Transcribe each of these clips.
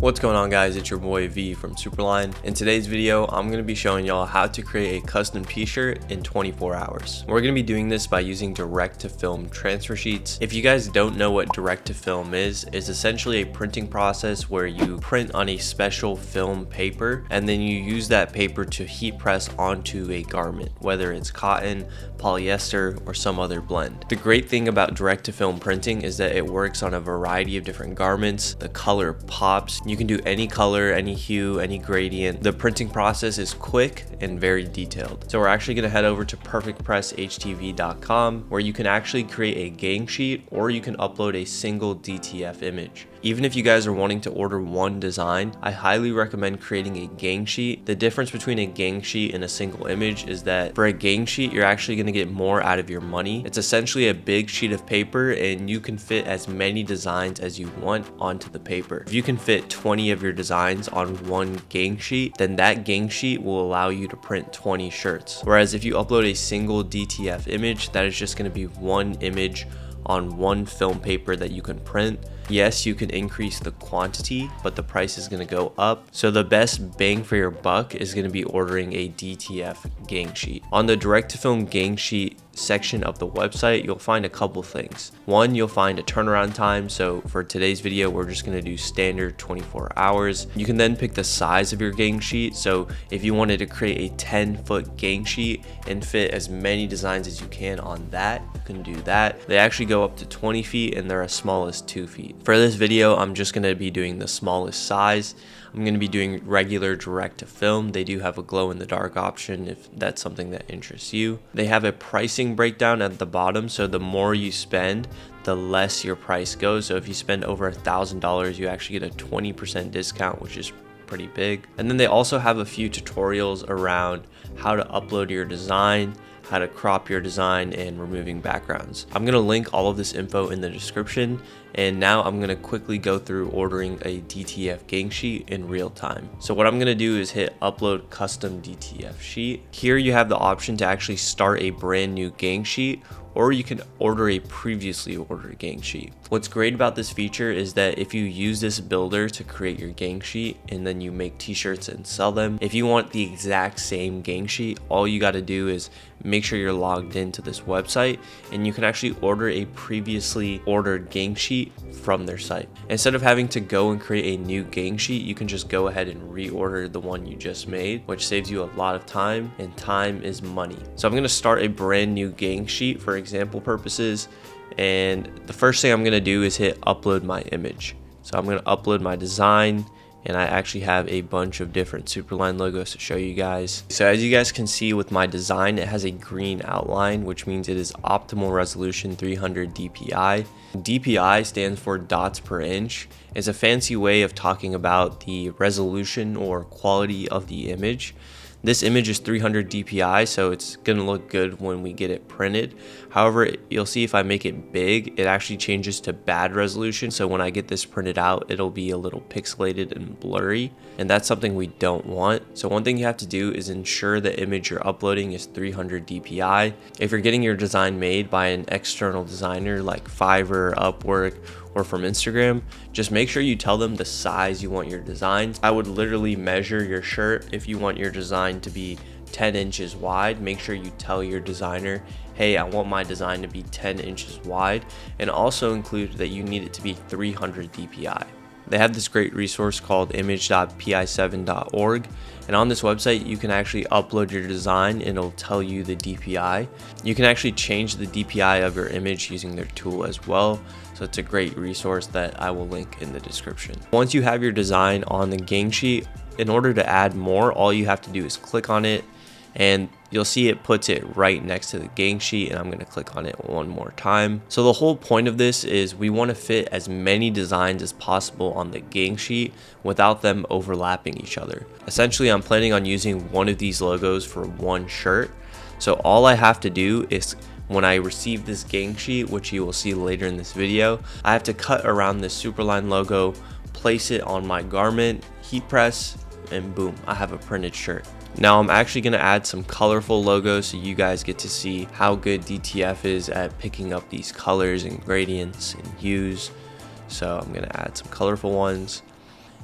What's going on, guys? It's your boy V from Superline. In today's video, I'm going to be showing y'all how to create a custom t-shirt in 24 hours. We're going to be doing this by using direct-to-film transfer sheets. If you guys don't know what direct-to-film is, it's essentially a printing process where you print on a special film paper and then you use that paper to heat press onto a garment, whether it's cotton, polyester, or some other blend. The great thing about direct-to-film printing is that it works on a variety of different garments. The color pops. You can do any color, any hue, any gradient. The printing process is quick and very detailed. So we're actually going to head over to perfectpresshtv.com where you can actually create a gang sheet or you can upload a single DTF image. Even if you guys are wanting to order one design, I highly recommend creating a gang sheet. The difference between a gang sheet and a single image is that for a gang sheet, you're actually going to get more out of your money. It's essentially a big sheet of paper and you can fit as many designs as you want onto the paper. If you can fit 20 of your designs on one gang sheet, then that gang sheet will allow you to print 20 shirts. Whereas if you upload a single DTF image, that is just going to be one image on one film paper that you can print. Yes, you can increase the quantity, but the price is going to go up. So the best bang for your buck is going to be ordering a DTF gang sheet. On the direct-to-film gang sheet section of the website, you'll find a couple things. One, you'll find a turnaround time. So for today's video, we're just going to do standard 24 hours. You can then pick the size of your gang sheet. So if you wanted to create a 10-foot gang sheet and fit as many designs as you can on that, you can do that. They actually go up to 20 feet and they're as small as 2 feet. For this video, I'm just going to be doing the smallest size. I'm going to be doing regular direct to film. They do have a glow in the dark option if that's something that interests you. They have a pricing breakdown at the bottom, so the more you spend, the less your price goes. So if you spend over $1,000, you actually get a 20% discount, which is pretty big. And then they also have a few tutorials around how to upload your design, how to crop your design, and removing backgrounds. I'm going to link all of this info in the description, and now I'm going to quickly go through ordering a DTF gang sheet in real time. So what I'm going to do is hit upload custom DTF sheet. Here you have the option to actually start a brand new gang sheet, or you can order a previously ordered gang sheet. What's great about this feature is that if you use this builder to create your gang sheet and then you make t-shirts and sell them, if you want the exact same gang sheet, all you got to do is make sure you're logged into this website and you can actually order a previously ordered gang sheet from their site. Instead of having to go and create a new gang sheet, you can just go ahead and reorder the one you just made, which saves you a lot of time, and time is money. So I'm going to start a brand new gang sheet for example purposes, and the first thing I'm going to do is hit upload my image. So I'm going to upload my design, and I actually have a bunch of different Superline logos to show you guys. So as you guys can see with my design, it has a green outline, which means it is optimal resolution 300 DPI. DPI stands for dots per inch. It's a fancy way of talking about the resolution or quality of the image. This image is 300 DPI, so it's going to look good when we get it printed. However, you'll see if I make it big, it actually changes to bad resolution. So when I get this printed out, it'll be a little pixelated and blurry, and that's something we don't want. So one thing you have to do is ensure the image you're uploading is 300 DPI. If you're getting your design made by an external designer like Fiverr, Upwork, or from Instagram, just make sure you tell them the size you want your designs. I would literally measure your shirt. If you want your design to be 10 inches wide, make sure you tell your designer, hey, I want my design to be 10 inches wide, and also include that you need it to be 300 DPI. They have this great resource called image.pi7.org, and on this website you can actually upload your design and it'll tell you the DPI. You can actually change the DPI of your image using their tool as well, so it's a great resource that I will link in the description. Once you have your design on the gang sheet, in order to add more, all you have to do is click on it, and you'll see it puts it right next to the gang sheet, and I'm going to click on it one more time. So the whole point of this is we want to fit as many designs as possible on the gang sheet without them overlapping each other. Essentially, I'm planning on using one of these logos for one shirt. So all I have to do is, when I receive this gang sheet, which you will see later in this video, I have to cut around this Superline logo, place it on my garment, heat press, and boom, I have a printed shirt. Now I'm actually going to add some colorful logos so you guys get to see how good DTF is at picking up these colors and gradients and hues. So I'm going to add some colorful ones.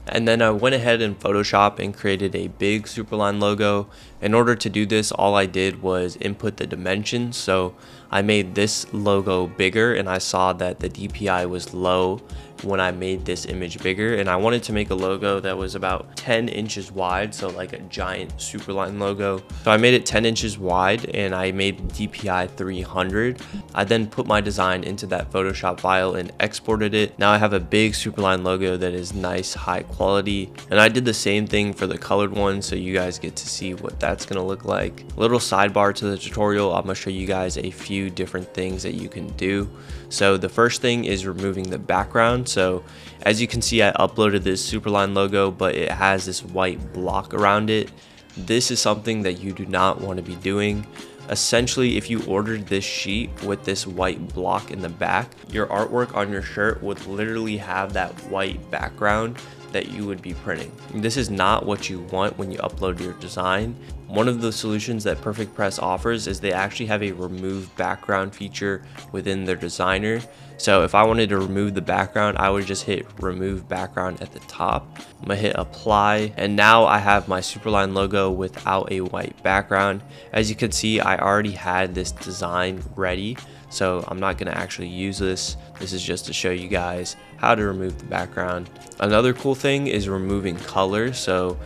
And then I went ahead in Photoshop and created a big Superline logo. In order to do this, all I did was input the dimensions. So I made this logo bigger, and I saw that the DPI was low when I made this image bigger, and I wanted to make a logo that was about 10 inches wide, so like a giant Superline logo. So I made it 10 inches wide, and I made DPI 300. I then put my design into that Photoshop file and exported it. Now I have a big Superline logo that is nice, high quality, and I did the same thing for the colored one, so you guys get to see what that's gonna look like. Little sidebar to the tutorial, I'm gonna show you guys a few different things that you can do. So the first thing is removing the background. So as you can see, I uploaded this Superline logo, but it has this white block around it. This is something that you do not want to be doing. Essentially, if you ordered this sheet with this white block in the back, your artwork on your shirt would literally have that white background that you would be printing. This is not what you want when you upload your design. One of the solutions that Perfect Press offers is they actually have a remove background feature within their designer. So if I wanted to remove the background, I would just hit remove background at the top. I'm gonna hit apply, and now I have my Superline logo without a white background. As you can see, I already had this design ready, so I'm not gonna actually use this. This is just to show you guys how to remove the background. Another cool thing is removing color. So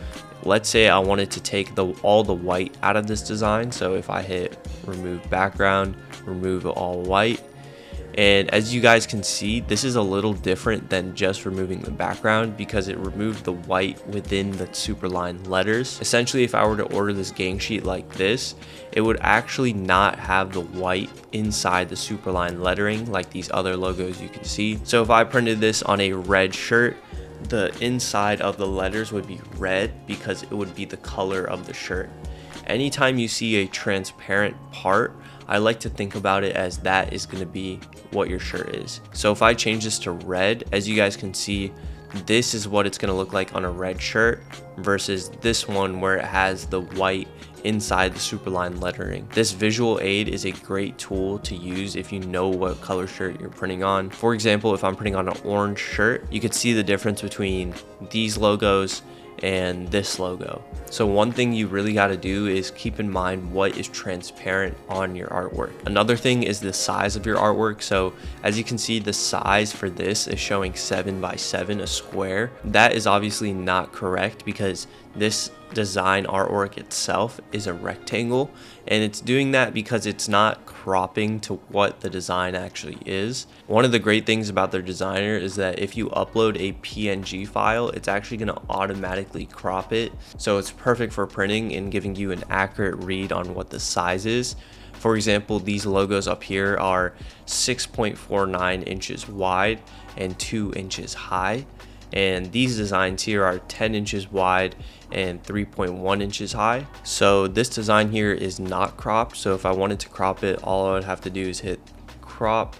let's say I wanted to take all the white out of this design. So if I hit remove background, remove all white, and as you guys can see, this is a little different than just removing the background because it removed the white within the Superline letters. Essentially, if I were to order this gang sheet like this, it would actually not have the white inside the Superline lettering like these other logos you can see. So if I printed this on a red shirt, the inside of the letters would be red because it would be the color of the shirt. Anytime you see a transparent part, I like to think about it as that is going to be what your shirt is. So if I change this to red, as you guys can see, this is what it's going to look like on a red shirt versus this one where it has the white inside the Superline lettering. This visual aid is a great tool to use if you know what color shirt you're printing on. For example, if I'm printing on an orange shirt, you could see the difference between these logos and this logo. So one thing you really got to do is keep in mind what is transparent on your artwork. Another thing is the size of your artwork. So as you can see, the size for this is showing 7 by 7, a square. That is obviously not correct because this design artwork itself is a rectangle, and it's doing that because it's not cropping to what the design actually is. One of the great things about their designer is that if you upload a PNG file, it's actually going to automatically crop it, so it's perfect for printing and giving you an accurate read on what the size is. For example, these logos up here are 6.49 inches wide and 2 inches high. And these designs here are 10 inches wide and 3.1 inches high. So this design here is not cropped. So if I wanted to crop it, all I would have to do is hit crop.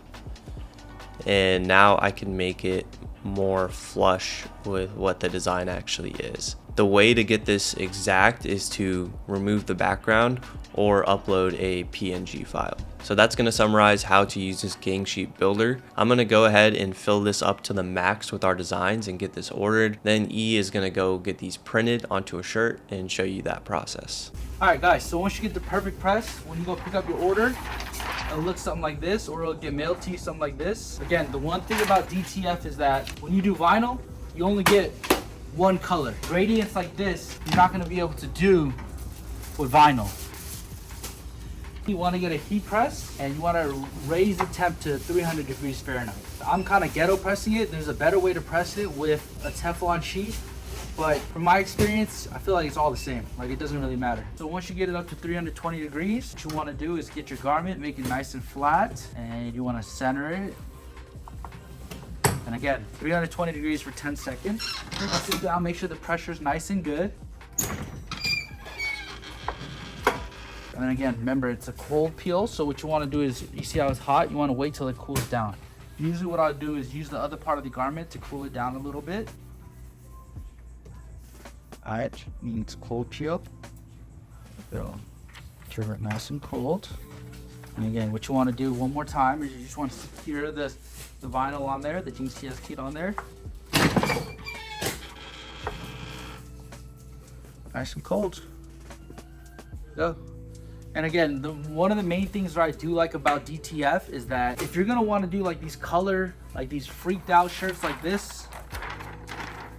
And now I can make it more flush with what the design actually is. The way to get this exact is to remove the background or upload a PNG file. So that's going to summarize how to use this gang sheet builder. I'm going to go ahead and fill this up to the max with our designs and get this ordered. Then E is going to go get these printed onto a shirt and show you that process. Alright guys, so once you get the Perfect Press, when you go pick up your order, it'll look something like this, or it'll get mailed to you something like this. Again, the one thing about DTF is that when you do vinyl, you only get one color. Gradients like this, you're not going to be able to do with vinyl. You want to get a heat press and you want to raise the temp to 300 degrees Fahrenheit. I'm kind of ghetto pressing it. There's a better way to press it with a Teflon sheet, but from my experience, I feel like it's all the same. Like, it doesn't really matter. So once you get it up to 320 degrees, what you want to do is get your garment, make it nice and flat, and you want to center it. And again, 320 degrees for 10 seconds. Press it down, make sure the pressure is nice and good. And then again, remember, it's a cold peel, so what you want to do is, you see how it's hot, you want to wait till it cools down. Usually what I'll do is use the other part of the garment to cool it down a little bit. Alright, it's cold peel. So, turn it nice and cold. And again, what you want to do one more time is you just want to secure the vinyl on there, the GTS kit on there. Nice and cold. Go. And again, one of the main things that I do like about DTF is that if you're gonna want to do like these color, like these freaked out shirts like this,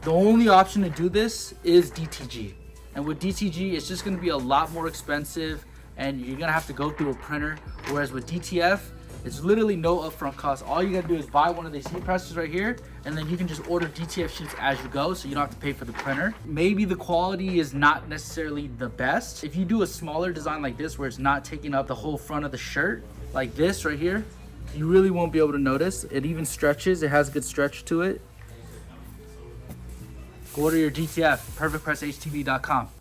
the only option to do this is DTG. And with DTG, it's just gonna be a lot more expensive and you're gonna have to go through a printer. Whereas with DTF, it's literally no upfront cost. All you gotta do is buy one of these heat presses right here, and then you can just order DTF sheets as you go, so you don't have to pay for the printer. Maybe the quality is not necessarily the best. If you do a smaller design like this, where it's not taking up the whole front of the shirt, like this right here, you really won't be able to notice. It even stretches, it has a good stretch to it. Order your DTF, perfectpresshtv.com.